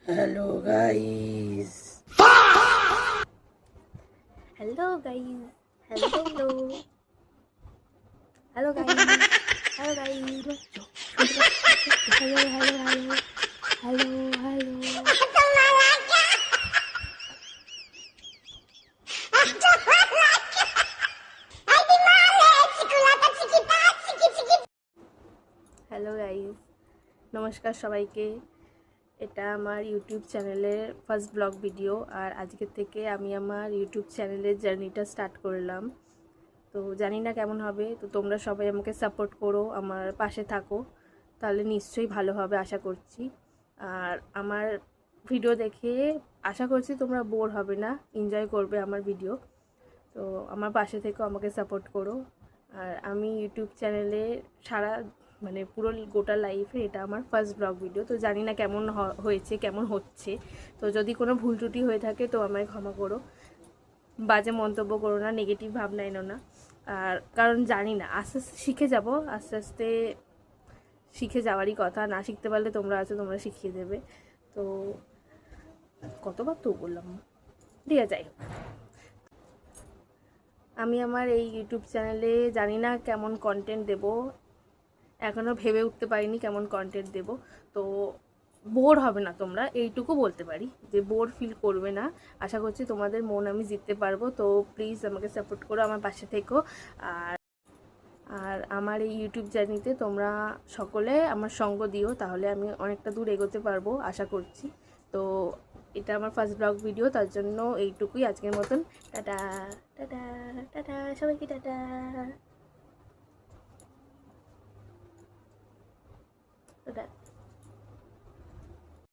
Hello guys. Hello guys. Hello hello hello guys. Hello guys. শুনতে পাচ্ছ? Hello hello hello hello hello. Hello guys, নমস্কার সবাইকে। এটা আমার ইউটিউব চ্যানেলের ফার্স্ট ব্লগ ভিডিও, আর আজকের থেকে আমি আমার ইউটিউব চ্যানেলের জার্নিটা স্টার্ট করলাম। তো জানি না কেমন হবে, তো তোমরা সবাই আমাকে সাপোর্ট করো, আমার পাশে থাকো, তাহলে নিশ্চয়ই ভালো হবে আশা করছি। আর আমার ভিডিও দেখে আশা করছি তোমরা বোর হবে না, এনজয় করবে আমার ভিডিও। তো আমার পাশে থেকেও আমাকে সাপোর্ট করো। আর আমি ইউটিউব চ্যানেলে সারা পুরো গোটা লাইফে এটা আমার ফার্স্ট ব্লগ ভিডিও, তো জানি না কেমন হয়েছে কেমন হচ্ছে। তো যদি কোনো ভুল ত্রুটি হয়ে থাকে তো আমায় ক্ষমা করো, বাজে মন্তব্য করো না, নেগেটিভ ভাবনা এনো না। আর কারণ জানি না, আস্তে আস্তে শিখে যাব, আস্তে আস্তে শিখে যাওয়ারই কথা। না শিখতে পারলে তোমরা আছো, তোমরা শিখিয়ে দেবে। তো কতবার তো বললাম, ঠিক আছে, যাই হোক। আমি আমার এই ইউটিউব চ্যানেলে জানি না কেমন কন্টেন্ট দেব, এখনও ভেবে উঠতে পারিনি কেমন কন্টেন্ট দেব। তো বোর হবে না তোমরা, এইটুকু বলতে পারি যে বোর ফিল করবে না। আশা করছি তোমাদের মন আমি জিততে পারবো। তো প্লিজ আমাকে সাপোর্ট করো, আমার পাশে থেকো। আর আর আমার এই ইউটিউব জার্নিতে তোমরা সকলে আমার সঙ্গ দিও, তাহলে আমি অনেকটা দূর এগোতে পারবো আশা করছি। তো এটা আমার ফার্স্ট ব্লগ ভিডিও, তার জন্য এইটুকুই আজকের মতন। টাটা টাটা টাটা সবাইকে, টাটা টাটা।